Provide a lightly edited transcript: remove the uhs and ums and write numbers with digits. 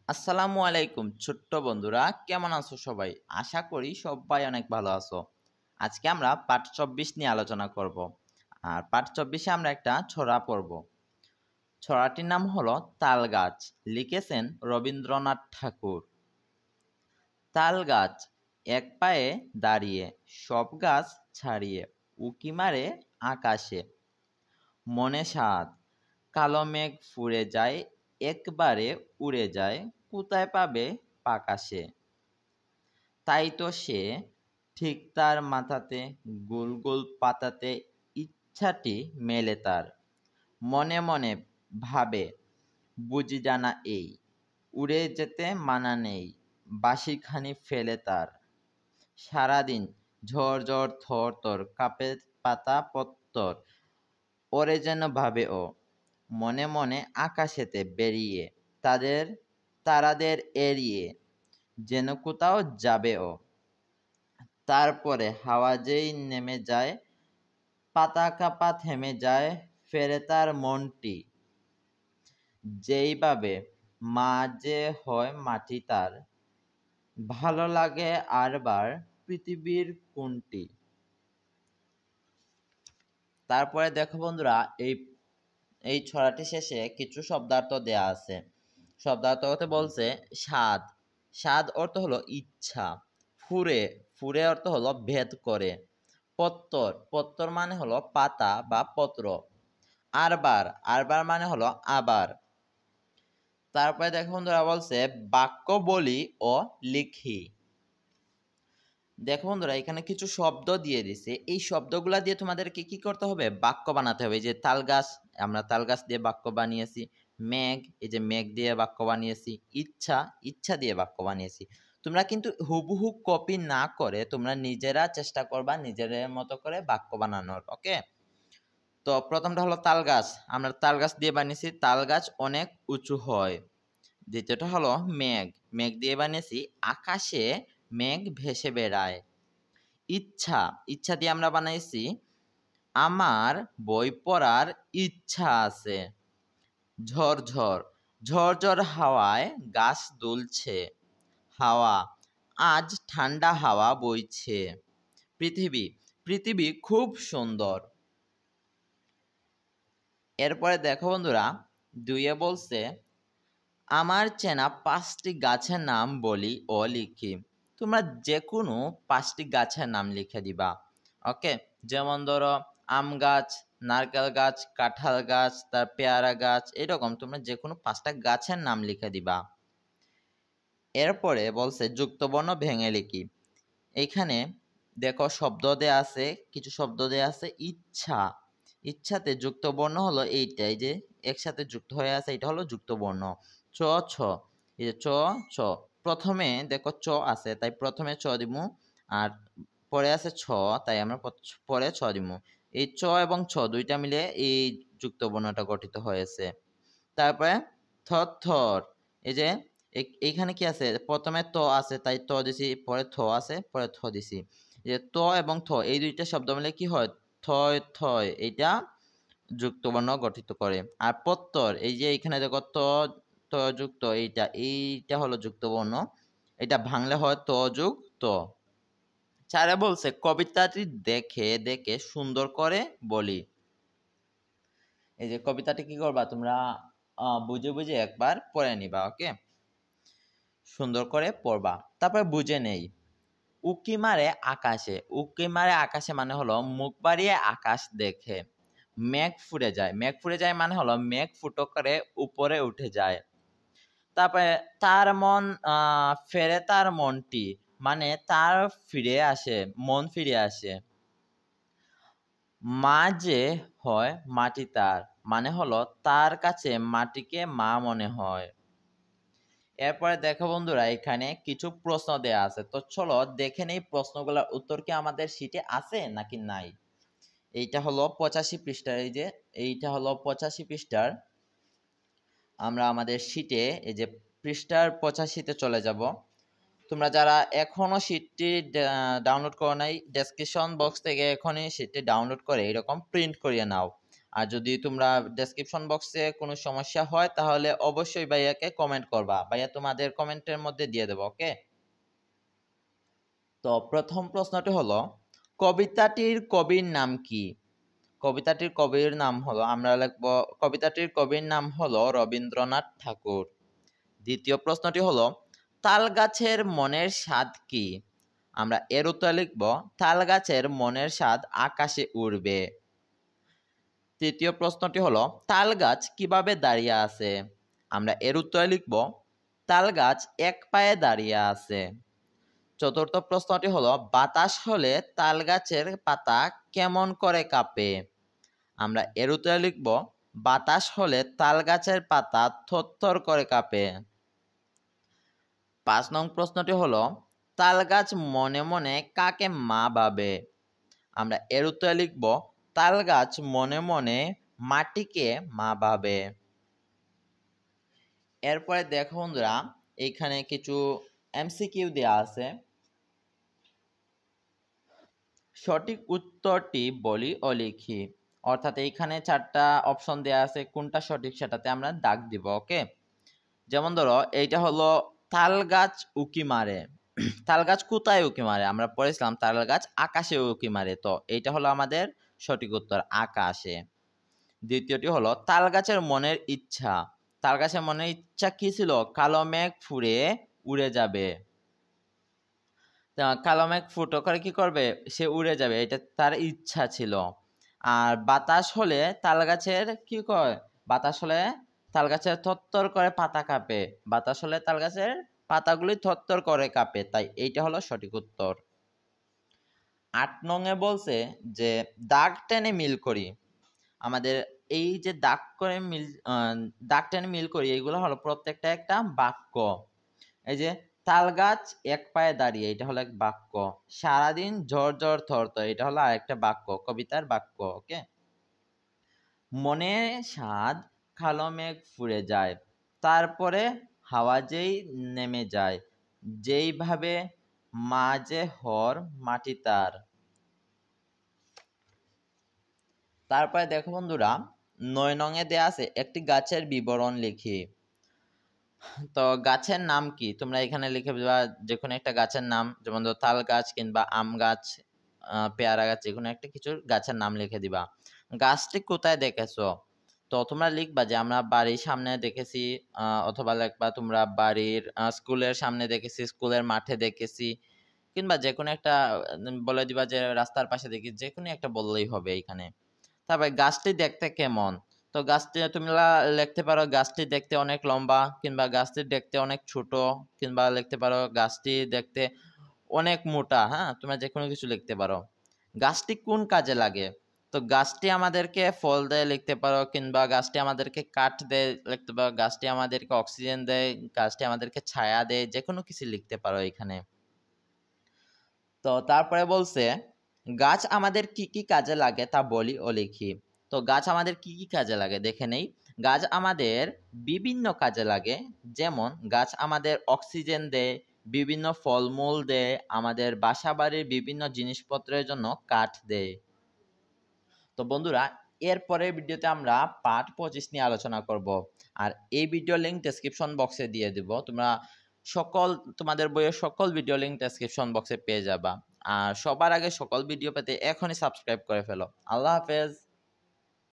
আসসালামু আলাইকুম ছোট্ট বন্ধুরা, কেমন আছো সবাই? আশা করি সবাই অনেক ভালো আছো। আজকে আমরা পাঠ ২৪ নিয়ে আলোচনা করব। আর পাঠ ২৪-এ আমরা একটা ছড়া পড়ব। ছড়াটির নাম হলো তাল গাছ। লিখেছেন রবীন্দ্রনাথ ঠাকুর। তাল গাছ এক পায়ে দাঁড়িয়ে, সব গাছ ছাড়িয়ে, উঁকি মারে আকাশে। মনে সাধ, কালো মেঘ ফুরে যায়, একবারে উড়ে যায়, কোথায় পাবে পাকা সে। তাই তো সে ঠিক তার মাথাতে, গোল গোল পাতাতে ইচ্ছাটি মেলে তার। মনে মনে ভাবে, বুঝি জানা এই, উড়ে যেতে মানা নেই, বাঁশিখানি ফেলে তার। সারাদিন ঝড় ঝড় থর থর কাঁপে পাতা পত্তর, ওরে যেন ভাবে ও, মনে মনে আকাশেতে বেরিয়ে, তাদের তারাদের এড়িয়ে যেন কোথাও যাবে ও। তারপরে হাওয়া যেই নেমে যায়, পাতা কাঁপা থেমে যায়, ফেরে তার মনটি যেইভাবে, মাঝে হয় মাটি তার। ভালো লাগে আরবার পৃথিবীর কোনটি। তারপরে দেখো বন্ধুরা, এই এই ছড়াটি শেষে কিছু শব্দার্থ দেয়া আছে। শব্দার্থ হতে বলছে স্বাদ। স্বাদ অর্থ হলো ইচ্ছা। ফুরে, ফুরে অর্থ হলো ভেদ করে। পত্তর, পত্তর মানে হলো পাতা বা পত্র। আরবার, আরবার মানে হলো আবার। তারপরে দেখো বন্ধুরা বলছে বাক্য বলি ও লিখি। দেখো বন্ধুরা, এখানে কিছু শব্দ দিয়ে দিছে। এই শব্দগুলা দিয়ে তোমাদেরকে কি করতে হবে? বাক্য বানাতে হবে। এই যে তাল গাছ, আমরা তাল গাছ দিয়ে বাক্য বানিয়েছি। মেঘ, এই যে মেঘ দিয়ে বাক্য বানিয়েছি। ইচ্ছা, ইচ্ছা দিয়ে বাক্য বানিয়েছি। তোমরা কিন্তু হুবহু কপি না করে তোমরা নিজেরা চেষ্টা করবা নিজেদের মতো করে বাক্য বানানোর। ওকে, তো প্রথমটা হলো তাল গাছ। আমরা তাল গাছ দিয়ে বানিয়েছি, তাল গাছ অনেক উঁচু হয়। দ্বিতীয়টা হলো মেঘ, মেঘ দিয়ে বানিয়েছি আকাশে মেঘ ভেসে বেড়ায়। ইচ্ছা, ইচ্ছা দিয়ে আমরা বানাইছি আমার বই পড়ার ইচ্ছা আছে। ঝড়ঝড়, ঝড়ঝড় হাওয়ায় গাছ দুলছে। হাওয়া, আজ ঠান্ডা হাওয়া বইছে। পৃথিবী, পৃথিবী খুব সুন্দর। এরপরে দেখো বন্ধুরা, দুইয়ে বলছে আমার চেনা 5টি গাছের নাম বলি ও লিখি। তোমরা যে কোনো 5টি গাছের নাম লিখে দিবা। ওকে, যেমন ধরো আম গাছ, নারকেল গাছ, কাঁঠাল গাছ, তার পেয়ারা গাছ, এরকম তোমরা যে কোনো 5টা গাছের নাম লিখে দিবা। এরপরে বলছে যুক্তবর্ণ ভেঙে লিখি। এইখানে দেখো শব্দ দেয়া আছে, কিছু শব্দ দেয়া আছে। ইচ্ছা, ইচ্ছাতে যুক্তবর্ণ হলো এইটাই যে একসাথে যুক্ত হয়ে আছে, এটা হলো যুক্তবর্ণ। চ ছ, এই যে চ ছ, প্রথমে দেখো চ আছে তাই প্রথমে চ দিমু, আর পরে আছে ছ তাই আমরা পরে ছ দিমু। এই চ এবং ছ দুইটা মিলে এই যুক্তবর্ণটা গঠিত হয়েছে। তারপরে থর, এই যে এইখানে কি আছে, প্রথমে ত আছে তাই ত দিছি, পরে থ আছে পরে থ দিছি। যে ত এবং থ এই দুইটা শব্দ মিলে কি হয়, থয় থয়, এইটা যুক্তবর্ণ গঠিত করে। আর প্রত্যর, এই যে এখানে দেখো ত, ত যুক্ত, এইটা হলো যুক্তবর্ণ, এটা ভাঙলে হয় ত যুগ ত। চারে বলছে কবিতাটি দেখে দেখে সুন্দর করে বলি। এই যে কবিতাটি কি করবা তোমরা, বুঝে বুঝে একবার পড়ে নিবা। ওকে, সুন্দর করে পড়বা। তারপরে বুঝে নেই। উকি মারে আকাশে, উকি মারে আকাশে মানে হলো মুখ বাড়িয়ে আকাশ দেখে। মেঘ ফুরে যায়, মেঘ ফুরে যায় মানে হলো মেঘ ফুটো করে উপরে উঠে যায়। তারপরে তার মন ফেরে তার মনটি, মানে তার ফিরে আসে, মন ফিরে আসে। মা যে হয় মাটি তার, মানে হলো তার কাছে মাটিকে মা মনে হয়। এরপরে দেখো বন্ধুরা, এখানে কিছু প্রশ্ন দেয়া আছে, তো চলো দেখে নেই প্রশ্নগুলোর উত্তর কি আমাদের শিটে আছে নাকি নাই। এইটা হলো 85 পৃষ্ঠার, এই যে এইটা হলো 85 পৃষ্ঠার। আমরা আমাদের শিটে এই যে পৃষ্ঠার 85-তে চলে যাব। তোমরা যারা এখনো শিটটি ডাউনলোড করো নাই, ডেসক্রিপশন বক্স থেকে এখনই শিটটি ডাউনলোড করে এরকম প্রিন্ট করিয়ে নাও। আর যদি তোমরা ডেসক্রিপশন বক্সে কোনো সমস্যা হয় তাহলে অবশ্যই ভাইয়াকে কমেন্ট করবা, ভাইয়া তোমাদের কমেন্টের মধ্যে দিয়ে দেবো। ওকে, তো প্রথম প্রশ্নটি হলো কবিতাটির কবির নাম কি? কবিতাটির কবির নাম হলো, আমরা লিখব কবিতাটির কবির নাম হলো রবীন্দ্রনাথ ঠাকুর। দ্বিতীয় প্রশ্নটি হলো তাল গাছের মনের স্বাদ কি? আমরা এর উত্তর লিখব তাল গাছের মনের স্বাদ আকাশে উড়বে। তৃতীয় প্রশ্নটি হলো তাল গাছ কিভাবে দাঁড়িয়ে আছে? আমরা এর উত্তর লিখব তাল গাছ এক পায়ে দাঁড়িয়ে আছে। চতুর্থ প্রশ্নটি হলো বাতাস হলে তাল গাছের পাতা কেমন করে কাঁপে? আমরা এর উত্তরে লিখব বাতাস হলে তাল গাছের পাতা থরথর করে কাঁপে। ৫ নং প্রশ্নটি হলো তাল গাছ মনে মনে কাকে মা ভাবে? আমরা এর উত্তরে লিখব তাল গাছ মনে মনে মাটিকে মা ভাবে। এরপরে দেখো বন্ধুরা, এইখানে কিছু এমসিকিউ দেওয়া আছে। সঠিক উত্তরটি বলি ও লিখি, অর্থাৎ এইখানে 4টা অপশন দেওয়া আছে, কোনটা সঠিক সেটাতে আমরা দাগ দিব। ওকে, যেমন ধরো এইটা হলো তাল গাছ উকি মারে। তাল গাছ কোথায় উকি মারে? আমরা পড়েছিলাম তাল গাছ আকাশে উকি মারে, তো এইটা হলো আমাদের সঠিক উত্তর, আকাশে। দ্বিতীয়টি হলো তাল গাছের মনের ইচ্ছা। তাল গাছের মনের ইচ্ছা কি ছিল? কালো মেঘ ফুঁড়ে উড়ে যাবে। কালো মেঘ ফুটো করে কি করবে? সে উড়ে যাবে, এটা তার ইচ্ছা ছিল। আর বাতাস হলে তাল গাছের কি কয়? বাতাস হলে তাল গাছের থরথর করে পাতা কাঁপে। বাতাস হলে তাল গাছের পাতাগুলি থরথর করে কাঁপে, তাই এইটা হলো সঠিক উত্তর। ৮ নং এ বলছে যে দাগ টেনে মিল করি। আমাদের এই যে দাগ টেনে মিল করি, এইগুলো হলো প্রত্যেকটা একটা বাক্য। এই যে তাল গাছ এক পায়ে দাঁড়িয়ে, এটা হলো এক বাক্য। সারাদিন ঝড় ঝড় থরথর, এটা হলো আরেকটা বাক্য, কবিতার বাক্য। ওকে, মনে স্বাদ কালো মেঘ ফুরে যায়, তারপরে হাওয়া যেই নেমে যায়, যেইভাবে মাঝে হর মাটি তার। তারপরে দেখো বন্ধুরা, ৯ নং এ দেয়া আছে একটি গাছের বিবরণ লিখি। তো গাছের নাম কি? তোমরা এখানে লিখে দেবা যে কোনো একটা গাছের নাম, যেমন ধরো তাল গাছ কিংবা আম গাছ, পেয়ারা গাছ, যে কোনো একটা কিছু গাছের নাম লিখে দিবা। গাছটি কোথায় দেখেছো? তো তোমরা লিখবা যে আমরা বাড়ির সামনে দেখেছি, অথবা লিখবা তোমরা বাড়ির স্কুলের সামনে দেখেছি, স্কুলের মাঠে দেখেছি, কিংবা যে কোনো একটা বলে দিবা যে রাস্তার পাশে দেখি, যে কোনো একটা বললেই হবে এইখানে। তারপরে গাছটি দেখতে কেমন? তো গাছটি তুমি লিখতে পারো গাছটি দেখতে অনেক লম্বা, কিংবা গাছটি দেখতে অনেক ছোট, কিংবা লিখতে পারো গাছটি দেখতে অনেক মোটা। হ্যাঁ, তোমরা যে কোনো কিছু লিখতে পারো। গাছটি কোন কাজে লাগে? তো গাছটি আমাদেরকে ফল দেয় লিখতে পারো, কিংবা গাছটি আমাদেরকে কাঠ দেয় লিখতে পারো, গাছটি আমাদেরকে অক্সিজেন দেয়, গাছটি আমাদেরকে ছায়া দেয়, যে কোনো কিছু লিখতে পারো এখানে। তো তারপরে বলছে গাছ আমাদের কি কি কাজে লাগে তা বলি ও লিখি। তো গাছ আমাদের কি কি কাজে লাগে দেখে নেই। গাছ আমাদের বিভিন্ন কাজে লাগে, যেমন গাছ আমাদের অক্সিজেন দেয়, বিভিন্ন ফলমূল দেয়, আমাদের বাসা বাড়ির বিভিন্ন জিনিসপত্রের জন্য কাঠ দেয়। তো বন্ধুরা, এরপরের ভিডিওতে আমরা পার্ট 25 নিয়ে আলোচনা করব, আর এই ভিডিও লিঙ্ক ডেসক্রিপশন বক্সে দিয়ে দিব। তোমরা তোমাদের বইয়ের সকল ভিডিও লিঙ্ক ডেসক্রিপশন বক্সে পেয়ে যাবা। আর সবার আগে সকল ভিডিও পেতে এখনই সাবস্ক্রাইব করে ফেলো। আল্লাহ হাফেজ।